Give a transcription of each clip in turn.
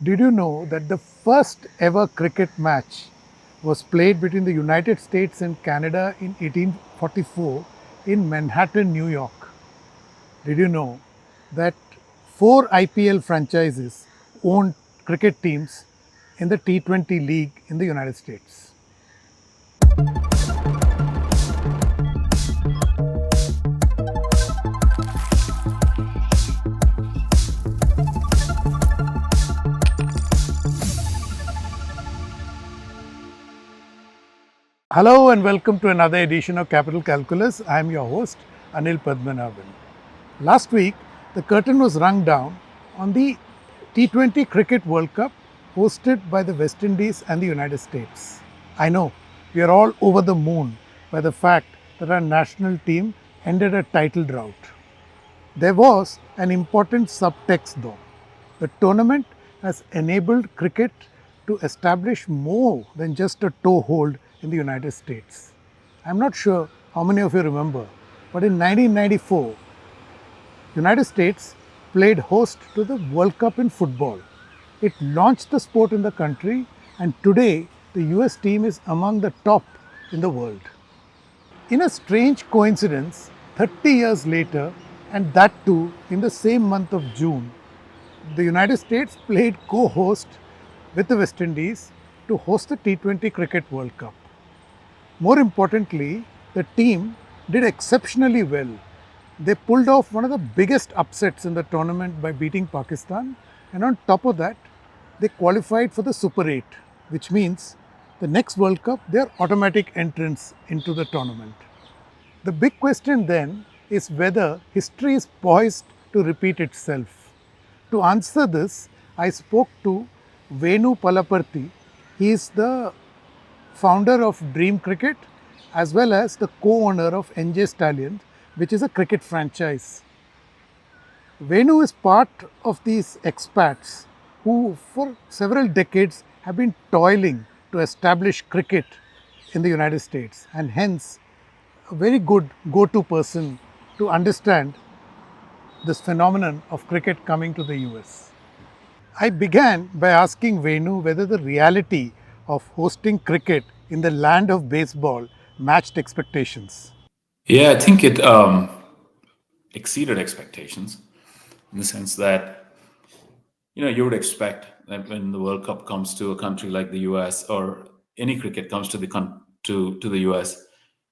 Did you know that the first ever cricket match was played between the United States and Canada in 1844 in Manhattan, New York? Did you know that four IPL franchises owned cricket teams in the T20 League in the United States? Hello and welcome to another edition of Capital Calculus. I am your host, Anil Padmanabhan. Last week, the curtain was rung down on the T20 Cricket World Cup hosted by the West Indies and the United States. I know we are all over the moon by the fact that our national team ended a title drought. There was an important subtext though. The tournament has enabled cricket to establish more than just a toehold in the United States. I'm not sure how many of you remember, but in 1994, United States played host to the World Cup in football. It launched the sport in the country, and today the US team is among the top in the world. In a strange coincidence, 30 years later, and that too in the same month of June, the United States played co host with the West Indies to host the T20 Cricket World Cup. More importantly, the team did exceptionally well. They pulled off one of the biggest upsets in the tournament by beating Pakistan, and on top of that, they qualified for the Super 8, which means the next World Cup, they are automatic entrants into the tournament. The big question then is whether history is poised to repeat itself. To answer this, I spoke to Venu Palaparthi. He is the founder of DreamCricket as well as the co-owner of NJ Stallions, which is a cricket franchise. Venu is part of these expats who for several decades have been toiling to establish cricket in the United States and hence a very good go-to person to understand this phenomenon of cricket coming to the US. I began by asking Venu whether the reality of hosting cricket in the land of baseball matched expectations. Yeah, I think it exceeded expectations in the sense that you would expect that when the World Cup comes to a country like the U.S. or any cricket comes to to the U.S.,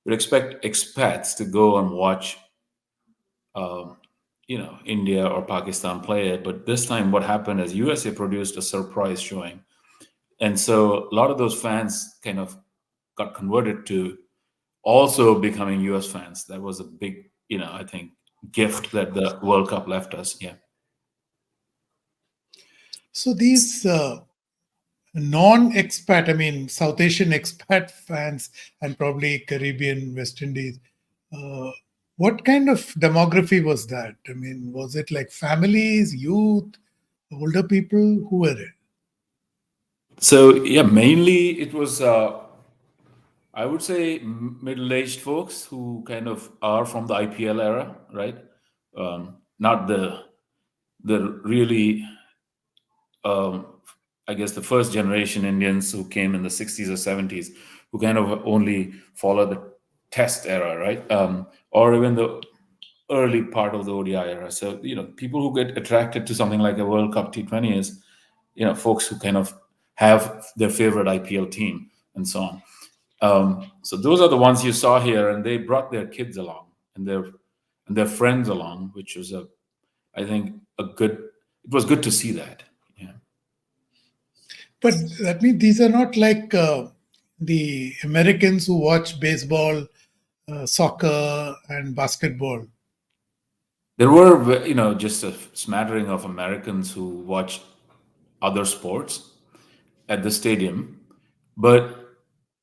you'd expect expats to go and watch India or Pakistan play it. But this time, what happened is USA produced a surprise showing, and so a lot of those fans kind of got converted to also becoming US fans. That was a big, I think, gift that the World Cup left us. Yeah. So these non-expat, I mean South Asian expat fans and probably Caribbean, West Indies, uh, what kind of demography was that? I mean, was it like families, youth, older people? Who were it? So yeah, mainly it was, I would say, middle-aged folks who kind of are from the IPL era, right? Not the really, um, I guess, the first generation Indians who came in the 60s or 70s, who kind of only followed the Test era, right? Or even the early part of the ODI era. So, people who get attracted to something like a World Cup T20 is, folks who kind of have their favorite IPL team and so on. So those are the ones you saw here, and they brought their kids along and their friends along, which was I think a good. It was good to see that. Yeah. But that means these are not like the Americans who watch baseball, soccer, and basketball. There were, just a smattering of Americans who watched other sports at the stadium, but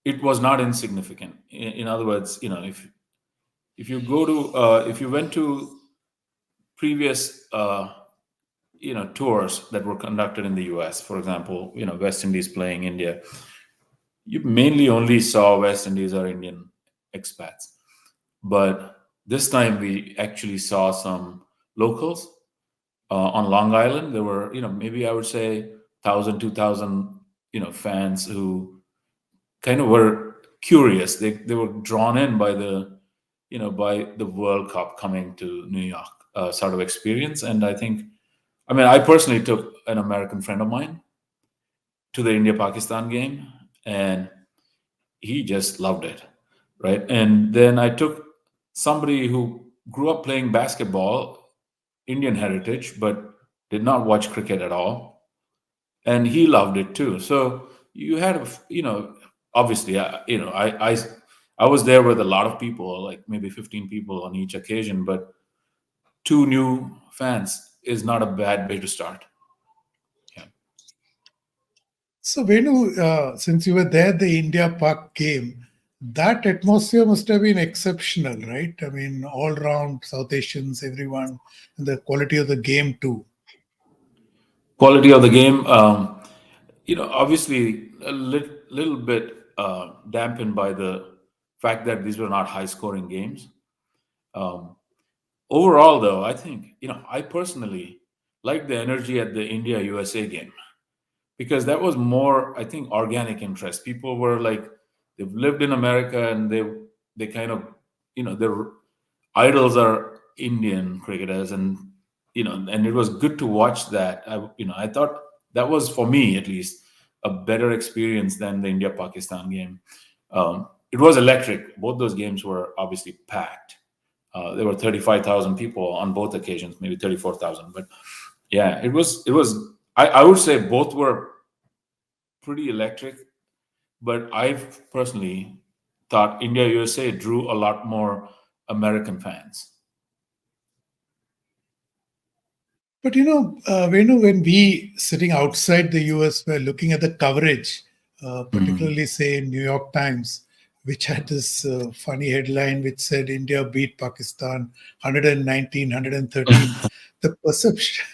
it was not insignificant. In other words, if you go to if you went to previous tours that were conducted in the U.S., for example, West Indies playing India, you mainly only saw West Indies or Indian expats. But this time we actually saw some locals on Long Island. There were, maybe I would say 1,000, 2,000, fans who kind of were curious. They were drawn in by the World Cup coming to New York sort of experience. And I personally took an American friend of mine to the India-Pakistan game, and he just loved it, right? And then I took somebody who grew up playing basketball, Indian heritage, but did not watch cricket at all, and he loved it too. So you had, obviously, I was there with a lot of people, like maybe 15 people on each occasion, but two new fans is not a bad way to start. Yeah. So, Venu, since you were there, the India Pak game, that atmosphere must have been exceptional, right? I mean, all round South Asians, everyone, and the quality of the game too. Quality of the game, obviously a little bit dampened by the fact that these were not high scoring games. Um, Overall, though, I think, I personally like the energy at the India USA game, because that was more, I think, organic interest. People were like, they've lived in America, and they kind of, their idols are Indian cricketers, and it was good to watch that. I thought that was, for me at least, a better experience than the India Pakistan game. It was electric. Both those games were obviously packed. There were 35,000 people on both occasions, maybe 34,000. But yeah, it was. It was. I would say both were pretty electric, but I've personally thought India USA drew a lot more American fans. But Venu, when we sitting outside the US were looking at the coverage, Mhm. particularly say in New York Times, which had this funny headline which said India beat Pakistan 119, 113. The perception,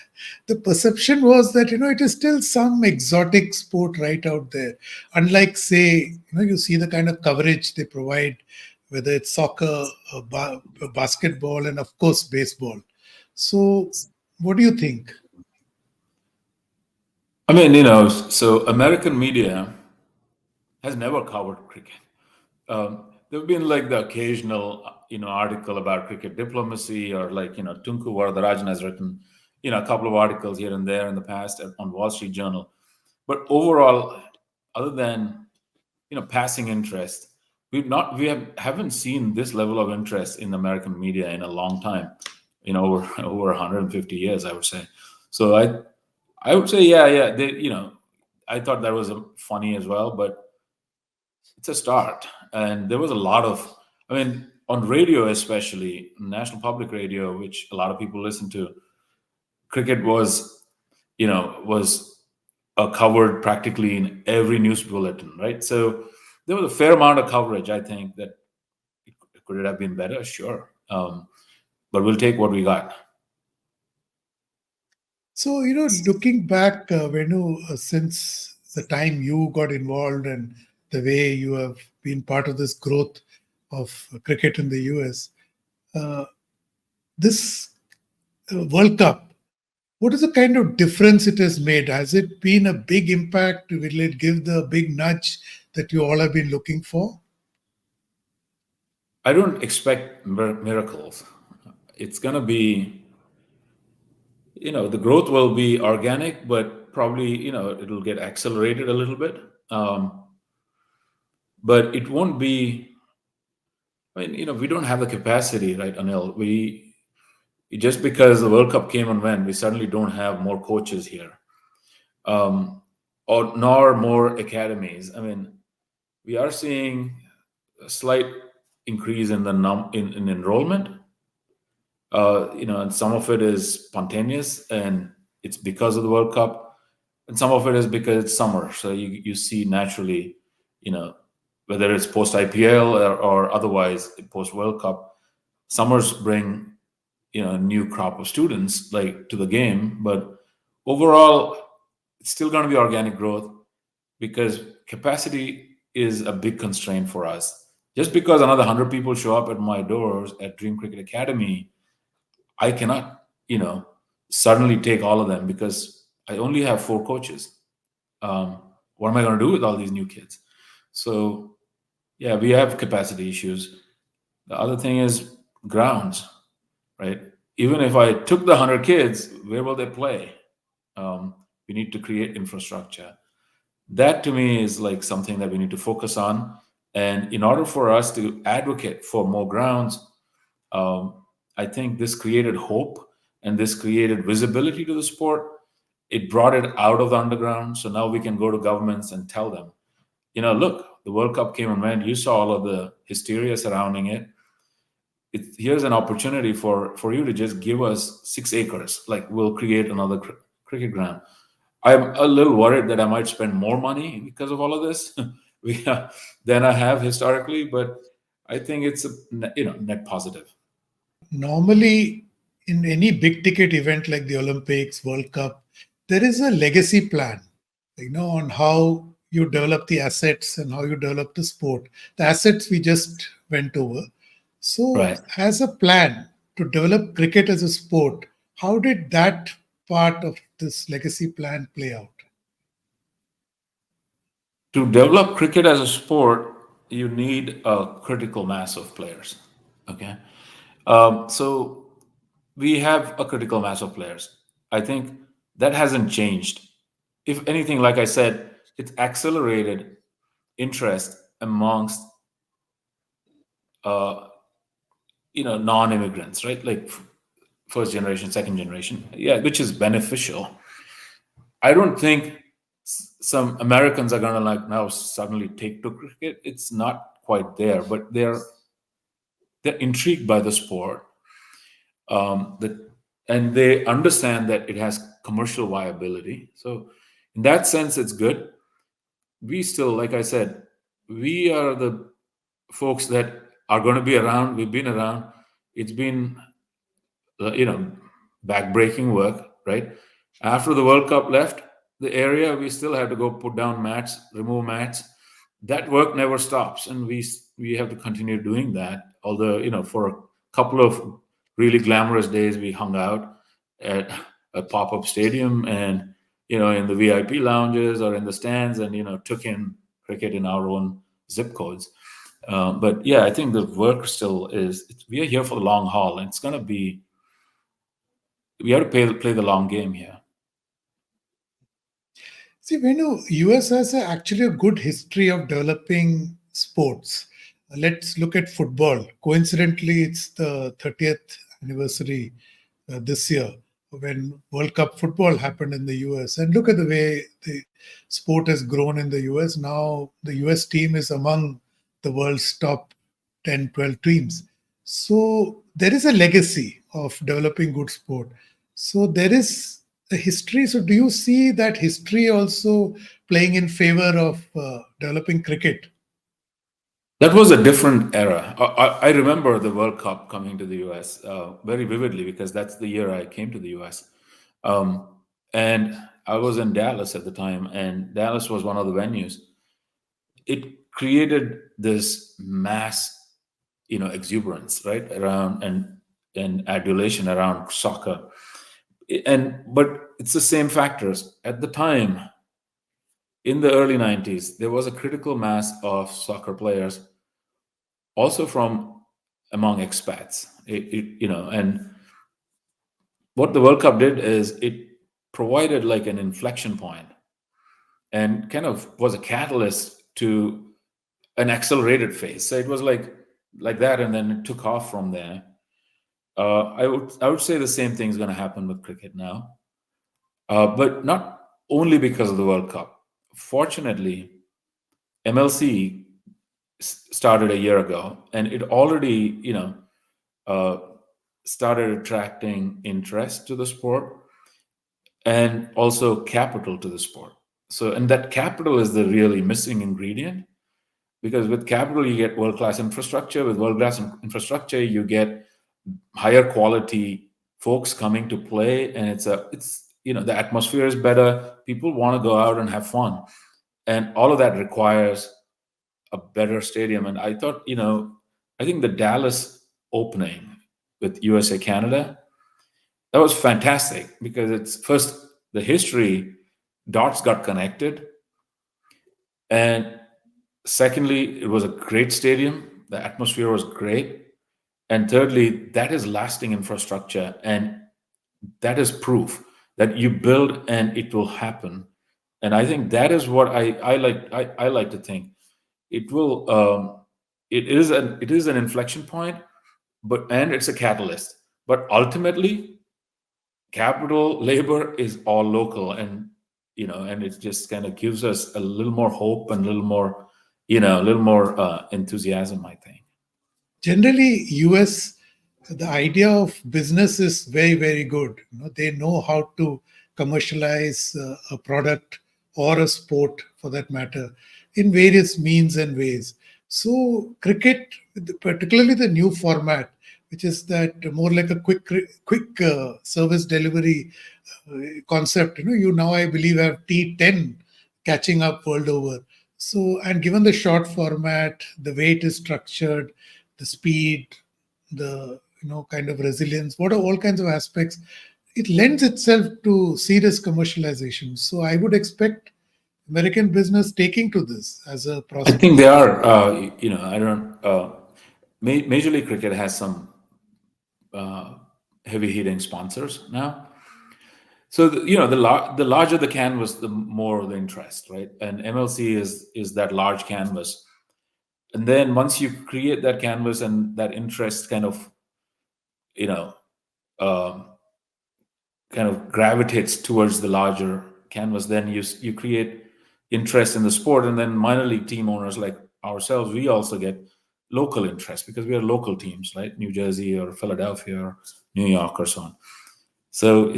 the perception was that it is still some exotic sport right out there. Unlike, say, you see the kind of coverage they provide, whether it's soccer, basketball, and of course baseball. So, what do you think? So American media has never covered cricket. There've been like the occasional, article about cricket diplomacy, or like, Tunku Varadarajan has written, a couple of articles here and there in the past on Wall Street Journal. But overall, other than, passing interest, haven't seen this level of interest in American media in a long time, over 150 years, I would say. So I would say, yeah, I thought that was funny as well, but it's a start. And there was a lot of, on radio, especially National Public Radio, which a lot of people listen to, cricket was covered practically in every news bulletin, right? So there was a fair amount of coverage. I think that could it have been better? Sure. But we'll take what we got. So, looking back, Venu, since the time you got involved and the way you have been part of this growth of cricket in the US, uh, this World Cup, what is the kind of difference it has made? Has it been a big impact? Will it give the big nudge that you all have been looking for? I don't expect miracles. It's going to be, the growth will be organic, but probably, it'll get accelerated a little bit. But it won't be, we don't have the capacity, right, Anil? Just because the World Cup came and went, we suddenly don't have more coaches here, or nor more academies. We are seeing a slight increase in the in enrollment, and some of it is spontaneous, and it's because of the World Cup, and some of it is because it's summer. So you see naturally, you know, whether it's post IPL or otherwise post World Cup, summers bring a new crop of students like to the game. But overall, it's still going to be organic growth, because capacity is a big constraint for us. Just because another 100 people show up at my doors at Dream Cricket Academy, I cannot, suddenly take all of them, because I only have four coaches. What am I going to do with all these new kids? So yeah, we have capacity issues. The other thing is grounds, right? Even if I took the 100 kids, where will they play? We need to create infrastructure. That to me is like something that we need to focus on. And in order for us to advocate for more grounds, um, I think this created hope and this created visibility to the sport. It brought it out of the underground. So now we can go to governments and tell them, look, the World Cup came and went. You saw all of the hysteria surrounding it. Here's an opportunity for you to just give us 6 acres. Like we'll create another cricket ground. I'm a little worried that I might spend more money because of all of this than I have historically, but I think it's a net positive. Normally, in any big ticket event like the Olympics, World Cup, there is a legacy plan, on how you develop the assets and how you develop the sport. The assets we just went over. So, Right. as a plan to develop cricket as a sport, how did that part of this legacy plan play out? To develop cricket as a sport, you need a critical mass of players. Okay. So we have a critical mass of players. I think that hasn't changed. If anything, like I said, it's accelerated interest amongst uh, non-immigrants, right? Like first generation, second generation, yeah, which is beneficial. I don't think some Americans are gonna like now suddenly take to cricket. It's not quite there, but they're intrigued by the sport. That and they understand that it has commercial viability. So in that sense, it's good. We still, like I said, we are the folks that are going to be around. We've been around. It's been backbreaking work, right? After the World Cup left the area, we still had to go put down mats, remove mats. That work never stops, and we have to continue doing that. Although for a couple of really glamorous days, we hung out at a pop-up stadium and in the VIP lounges or in the stands, and took in cricket in our own zip codes. But yeah, I think the work still is. We are here for the long haul, and it's going to be. We have to play the long game here. See, Venu, US has actually a good history of developing sports. Let's look at football. Coincidentally, it's the 30th anniversary this year when World Cup football happened in the US. And look at the way the sport has grown in the US. Now, the US team is among the world's top 10, 12 teams. So, there is a legacy of developing good sport. So, there is a history. So, do you see that history also playing in favor of developing cricket? That was a different era. I remember the World Cup coming to the US very vividly because that's the year I came to the US. Um, and I was in Dallas at the time, and Dallas was one of the venues. It created this mass, exuberance right around and adulation around soccer. But it's the same factors. At the time, in the early 90s, there was a critical mass of soccer players also from among expats. And what the World Cup did is it provided like an inflection point and kind of was a catalyst to an accelerated phase. So it was like that, and then it took off from there. I would say the same thing is going to happen with cricket now, but not only because of the World Cup. Fortunately, MLC started a year ago, and it already uh, started attracting interest to the sport and also capital to the sport. So, and that capital is the really missing ingredient, because with capital you get world class infrastructure. With world class infrastructure, you get higher quality folks coming to play, and the atmosphere is better. People want to go out and have fun, and all of that requires a better stadium. And I think the Dallas opening with USA Canada, that was fantastic because it's first the history dots got connected. And secondly, it was a great stadium. The atmosphere was great. And thirdly, that is lasting infrastructure. And that is proof that you build and it will happen. And I think that is what I like to think. It will it is an inflection point, and it's a catalyst. But ultimately, capital labor is all local, and it just kind of gives us a little more hope and a little more enthusiasm, I think. Generally, US, the idea of business is very, very good. They know how to commercialize a product or a sport, for that matter, in various means and ways. So, cricket, particularly the new format, which is that more like a quick service delivery concept. You now, I believe, have T10 catching up world over. So, and given the short format, the way it is structured, the speed, the kind of resilience, what are all kinds of aspects, it lends itself to serious commercialization. So I would expect American business taking to this as a I prospect. think they are. I don't. Major League Cricket has some heavy hitting sponsors now. So the larger the canvas, the more the interest, right? And MLC is that large canvas. And then once you create that canvas and that interest you know um, kind of gravitates towards the larger canvas, then you create interest in the sport, and then minor league team owners like ourselves, we also get local interest because we are local teams, right? New Jersey or Philadelphia or New York or so on. So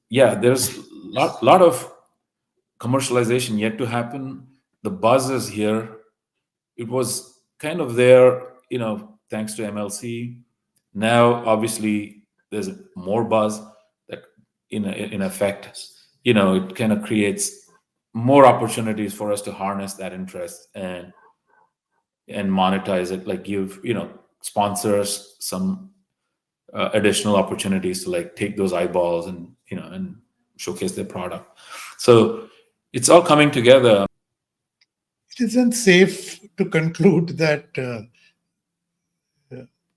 there's lot of commercialization yet to happen. The buzz is here. It was kind of there, thanks to MLC. Now, obviously, there's more buzz that, in effect, it kind of creates more opportunities for us to harness that interest and monetize it, like give sponsors some additional opportunities to like take those eyeballs and showcase their product. So it's all coming together. It isn't safe to conclude that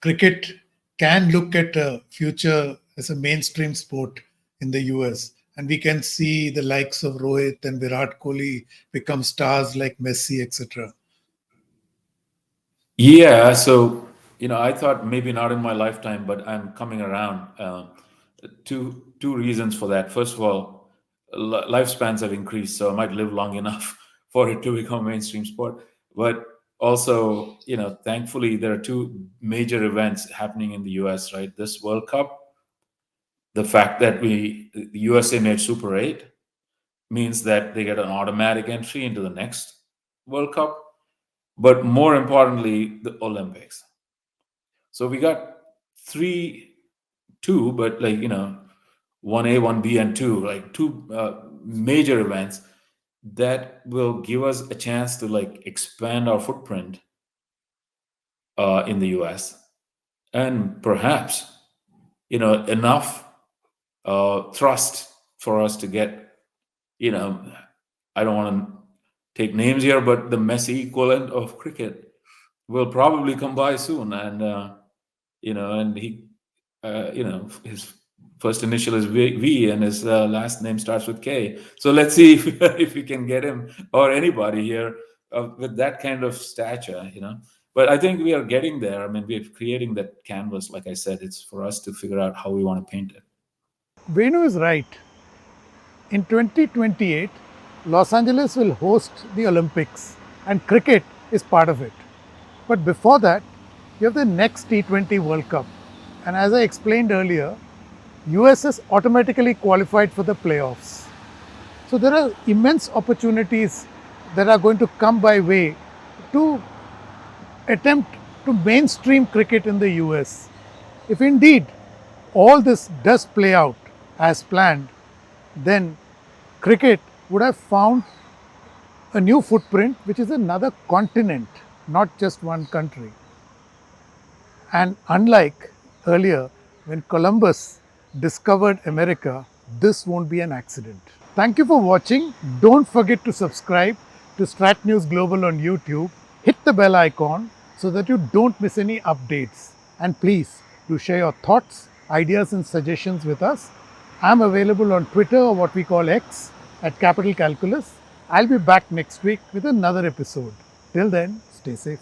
cricket can look at a future as a mainstream sport in the US. And we can see the likes of Rohit and Virat Kohli become stars like Messi, etc. Yeah, so I thought maybe not in my lifetime, but I'm coming around. Two reasons for that. First of all, lifespans have increased, so I might live long enough for it to become a mainstream sport. But also, thankfully, there are two major events happening in the US, right? This World Cup, the fact that the USA made Super 8 means that they get an automatic entry into the next World Cup. But more importantly, the Olympics. So we got two, but like 1A, 1B, and two, like two major events that will give us a chance to like expand our footprint in the US, and perhaps enough thrust for us to get you know I don't want to take names here, but the Messi equivalent of cricket will probably come by soon, and he his first initial is V, and his last name starts with K. So let's see if we can get him or anybody here with that kind of stature. But I think we are getting there. I mean, we're creating that canvas. Like I said, it's for us to figure out how we want to paint it. Venu is right. In 2028, Los Angeles will host the Olympics, and cricket is part of it. But before that, you have the next T20 World Cup. And as I explained earlier, US is automatically qualified for the playoffs. So there are immense opportunities that are going to come by way to attempt to mainstream cricket in the US. If indeed all this does play out as planned, then cricket would have found a new footprint, which is another continent, not just one country. And unlike earlier, when Columbus discovered America, this won't be an accident. Thank you for watching. Don't forget to subscribe to StratNews Global on YouTube. Hit the bell icon so that you don't miss any updates. And please do share your thoughts, ideas, and suggestions with us. I'm available on Twitter, or what we call X, at Capital Calculus. I'll be back next week with another episode. Till then, stay safe.